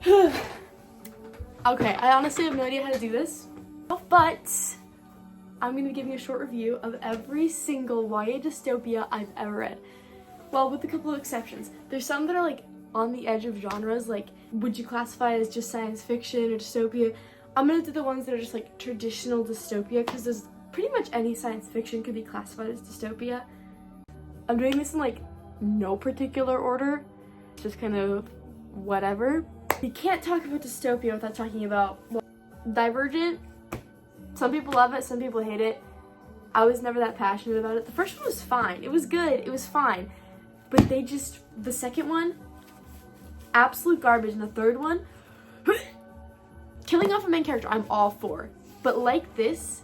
Okay, I honestly have no idea how to do this, but I'm going to give you a short review of every single YA dystopia I've ever read. Well, with a couple of exceptions. There's some that are like on the edge of genres, like would you classify it as just science fiction or dystopia? I'm going to do the ones that are just like traditional dystopia, because there's pretty much any science fiction could be classified as dystopia. I'm doing this in like no particular order, just kind of whatever. You can't talk about dystopia without talking about, well, Divergent. Some people love it, some people hate it. I was never that passionate about it. The first one was fine. It was good. It was fine. But the second one, absolute garbage. And the third one, killing off a main character, I'm all for. But like this,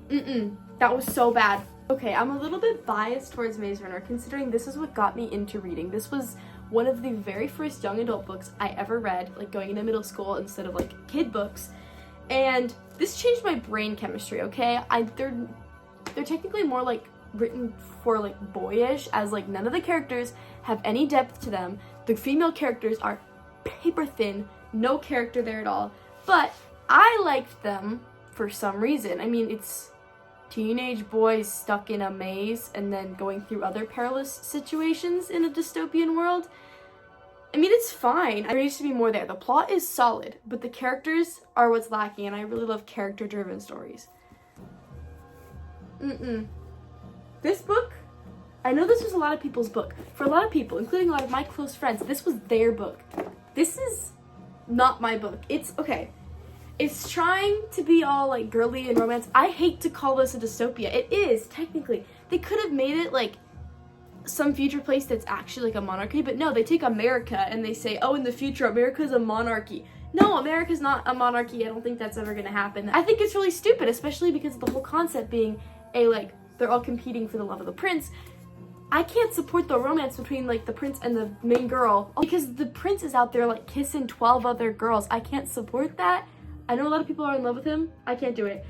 that was so bad. Okay, I'm a little bit biased towards Maze Runner, considering this is what got me into reading. This was one of the very first young adult books I ever read, like going into middle school instead of like kid books. And this changed my brain chemistry, okay? They're technically more like written for like boyish, as like none of the characters have any depth to them. The female characters are paper thin, no character there at all. But I liked them for some reason. I mean, it's teenage boys stuck in a maze and then going through other perilous situations in a dystopian world. I mean, it's fine. There needs to be more there. The plot is solid, but the characters are what's lacking, and I really love character-driven stories. This book, I know this was a lot of people's book. For a lot of people, including a lot of my close friends, this was their book. This is not my book. It's, okay, it's trying to be all, like, girly and romance. I hate to call this a dystopia. It is, technically. They could have made it, like, some future place that's actually like a monarchy, but no, they take America and they say, oh, in the future America's a monarchy. No, America's not a monarchy. I don't think that's ever gonna happen. I think it's really stupid, especially because of the whole concept being they're all competing for the love of the prince. I can't support the romance between like the prince and the main girl, because the prince is out there like kissing 12 other girls. I can't support that. I know a lot of people are in love with him. I can't do it.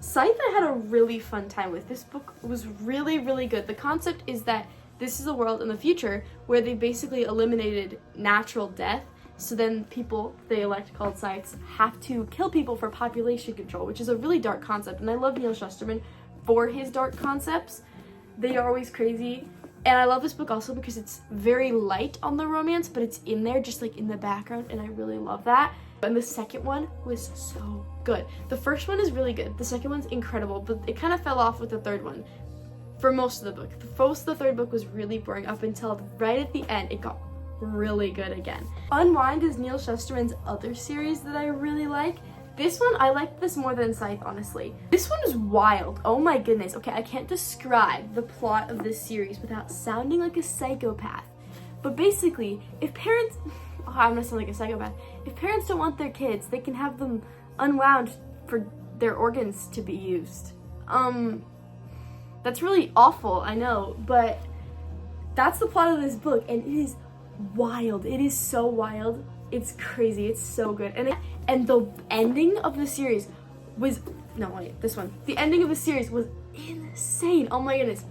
Scythe I had a really fun time with. This book was really, really good. The concept is that this is a world in the future where they basically eliminated natural death, so then people they elect called Scythes have to kill people for population control, which is a really dark concept, and I love Neil Shusterman for his dark concepts. They are always crazy, and I love this book also because it's very light on the romance, but it's in there just like in the background, and I really love that. And the second one was so good. The first one is really good, the second one's incredible, but it kind of fell off with the third one. For most of the book. Most of the third book was really boring up until right at the end it got really good again. Unwind is Neil Shusterman's other series that I really like. This one, I liked this more than Scythe, honestly. This one is wild. Oh my goodness. Okay, I can't describe the plot of this series without sounding like a psychopath. But basically, if parents... Oh, I'm gonna sound like a psychopath. If parents don't want their kids, they can have them unwound for their organs to be used. That's really awful, I know, but that's the plot of this book, and it is wild. It is so wild. It's crazy. It's so good. And the ending of the series was, no wait, this one. The ending of the series was insane. Oh my goodness.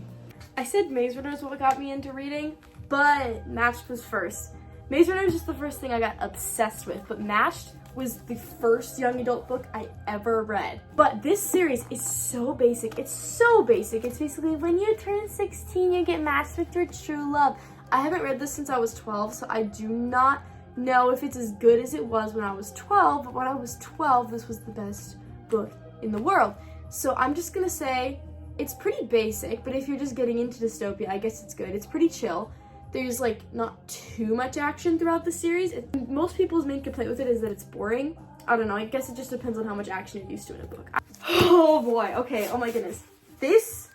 I said Maze Runner is what got me into reading, but Matched was first. Maze Runner is just the first thing I got obsessed with, but Matched was the first young adult book I ever read. But this series is so basic. It's so basic. It's basically when you turn 16, you get matched with your true love. I haven't read this since I was 12, so I do not know if it's as good as it was when I was 12, but when I was 12, this was the best book in the world. So I'm just gonna say it's pretty basic, but if you're just getting into dystopia, I guess it's good. It's pretty chill. There's like not too much action throughout the series. Most people's main complaint with it is that it's boring. I don't know, I guess it just depends on how much action you're used to in a book. Oh boy, okay, oh my goodness. This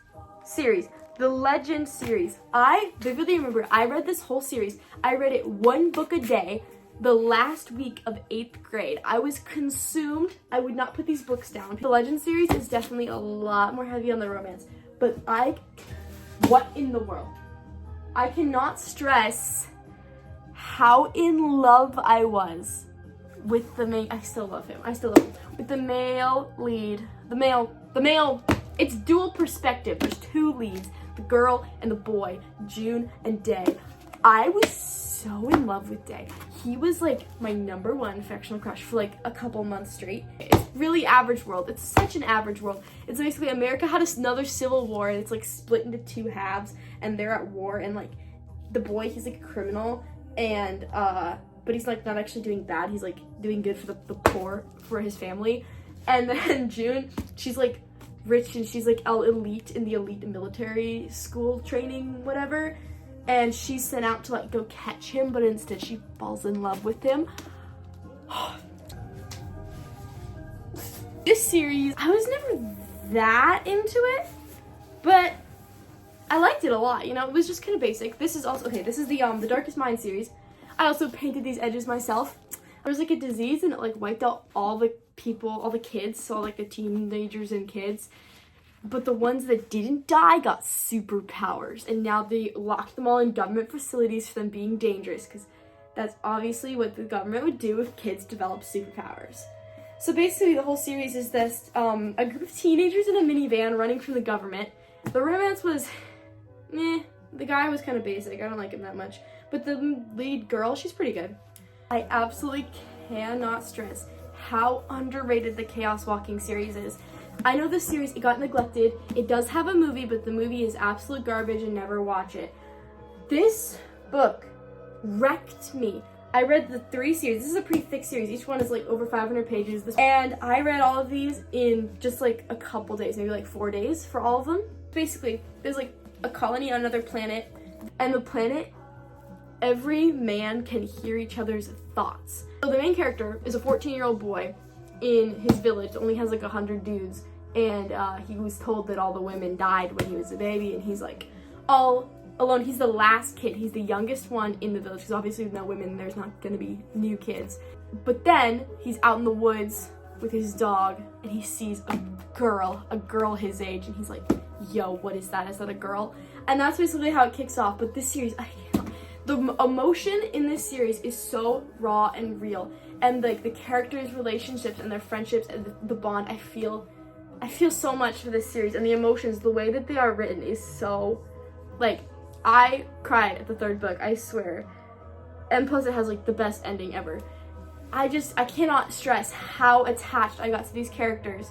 series, the Legend series, I vividly remember I read this whole series. I read it one book a day the last week of 8th grade. I was consumed. I would not put these books down. The Legend series is definitely a lot more heavy on the romance, but what in the world? I cannot stress how in love I was with the main, I still love him, with the male lead, the male, it's dual perspective, there's two leads, the girl and the boy, June and Day. I was so in love with Day. He was like my number one fictional crush for like a couple months straight. It's really average world. It's such an average world. It's basically America had another civil war, and it's like split into two halves, and they're at war, and like the boy, he's like a criminal, and but he's like not actually doing bad. He's like doing good for the poor, for his family. And then June, she's like rich, and she's like elite in the elite military school training, whatever. And she's sent out to like go catch him, but instead she falls in love with him. This series, I was never that into it, but I liked it a lot. You know, it was just kind of basic. This is also, okay, this is the Darkest Mind series. I also painted these edges myself. There was like a disease, and it like wiped out all the people, all the kids, so like the teenagers and kids. But the ones that didn't die got superpowers, and now they locked them all in government facilities for them being dangerous, because that's obviously what the government would do if kids develop superpowers. So basically the whole series is this, a group of teenagers in a minivan running from the government. The romance was, meh. The guy was kind of basic. I don't like him that much. But the lead girl, she's pretty good. I absolutely cannot stress how underrated the Chaos Walking series is. I know this series, it got neglected. It does have a movie, but the movie is absolute garbage, and never watch it. This book wrecked me. I read the 3 series. This is a pretty thick series. Each one is like over 500 pages. And I read all of these in just like a couple days, maybe like 4 days for all of them. Basically, there's like a colony on another planet, and the planet, every man can hear each other's thoughts. So the main character is a 14-year-old boy in his village, only has like 100 dudes, and he was told that all the women died when he was a baby, and he's like all alone. He's the last kid. He's the youngest one in the village, because obviously with no women, there's not gonna be new kids. But then he's out in the woods with his dog, and he sees a girl his age, and he's like, yo, what is that? Is that a girl? And that's basically how it kicks off. But this series, the emotion in this series is so raw and real, and like the characters' relationships and their friendships and the bond, I feel so much for this series, and the emotions, the way that they are written is so, like, I cried at the 3rd book, I swear. And plus it has like the best ending ever. I cannot stress how attached I got to these characters,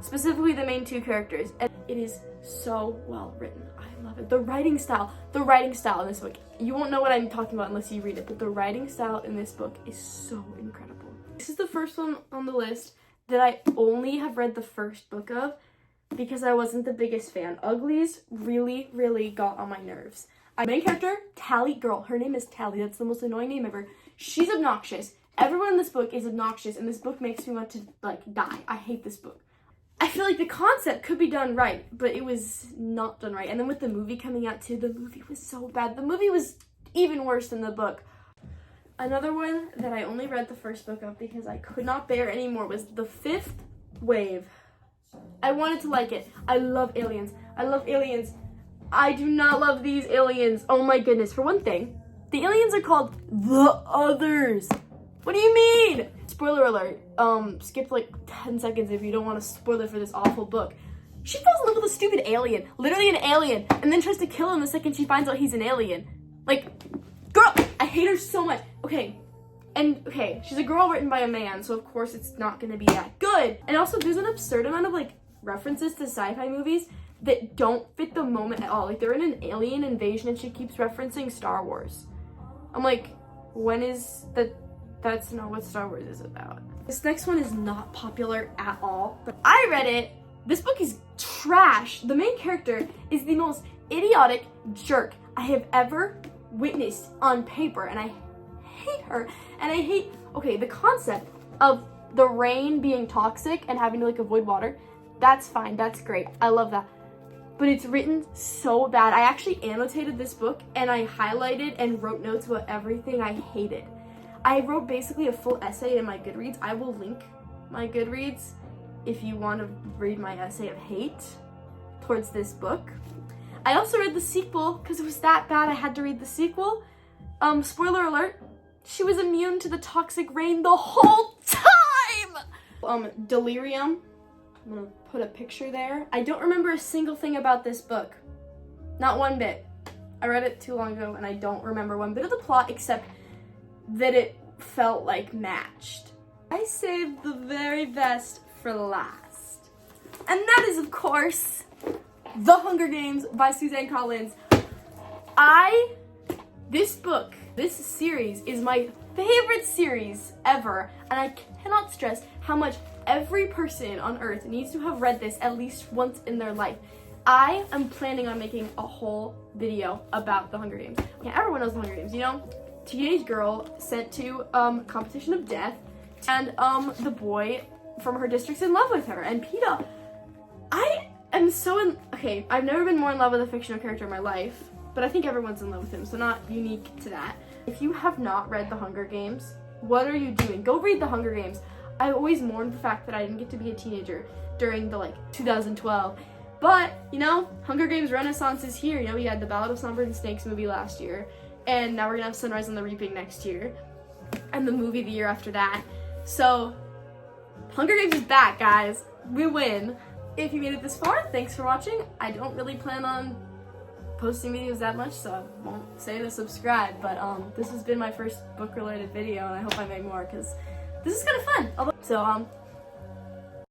specifically the main 2 characters, and it is so well written. I love it. The writing style in this book, you won't know what I'm talking about unless you read it, but the writing style in this book is so incredible. This is the first one on the list that I only have read the 1st book of, because I wasn't the biggest fan. Uglies really, really got on my nerves. Main character, Tally girl. Her name is Tally. That's the most annoying name ever. She's obnoxious. Everyone in this book is obnoxious, and this book makes me want to, like, die. I hate this book. I feel like the concept could be done right, but it was not done right. And then with the movie coming out too, the movie was so bad. The movie was even worse than the book. Another one that I only read the 1st book of because I could not bear anymore was The 5th Wave. I wanted to like it. I love aliens. I do not love these aliens. Oh my goodness. For one thing, the aliens are called the Others. What do you mean? Spoiler alert. Skip like 10 seconds if you don't want to spoil it for this awful book. She falls in love with a stupid alien. Literally an alien. And then tries to kill him the second she finds out he's an alien. Like, girl, I hate her so much. Okay, she's a girl written by a man, so of course it's not gonna be that good. And also, there's an absurd amount of like references to sci-fi movies that don't fit the moment at all. Like, they're in an alien invasion and she keeps referencing Star Wars. I'm like, when is that? That's not what Star Wars is about. This next one is not popular at all, but I read it. This book is trash. The main character is the most idiotic jerk I have ever witnessed on paper, and I hate her. And I hate, okay, the concept of the rain being toxic and having to like avoid water, that's fine, that's great, I love that. But it's written so bad. I actually annotated this book and I highlighted and wrote notes about everything I hated. I wrote basically a full essay in my Goodreads. I will link my Goodreads if you want to read my essay of hate towards this book. I also read the sequel because it was that bad I had to read the sequel. Spoiler alert, she was immune to the toxic rain the whole time! Delirium. I'm gonna put a picture there. I don't remember a single thing about this book. Not one bit. I read it too long ago and I don't remember one bit of the plot except that it felt like matched. I saved the very best for last. And that is, of course, The Hunger Games by Suzanne Collins. This series is my favorite series ever, and I cannot stress how much every person on earth needs to have read this at least once in their life. I am planning on making a whole video about The Hunger Games. Yeah, everyone knows The Hunger Games, you know? Teenage girl sent to competition of death, and the boy from her district's in love with her, and PETA. I am so okay, I've never been more in love with a fictional character in my life, but I think everyone's in love with him, so not unique to that. If you have not read The Hunger Games, what are you doing? Go read The Hunger Games. I always mourned the fact that I didn't get to be a teenager during the 2012. But, you know, Hunger Games Renaissance is here. You know, we had the Ballad of Songbirds and Snakes movie last year, and now we're gonna have Sunrise on the Reaping next year, and the movie the year after that. So, Hunger Games is back, guys. We win. If you made it this far, thanks for watching. I don't really plan on posting videos that much, so I won't say to subscribe, but this has been my first book-related video, and I hope I make more, because this is kind of fun. So,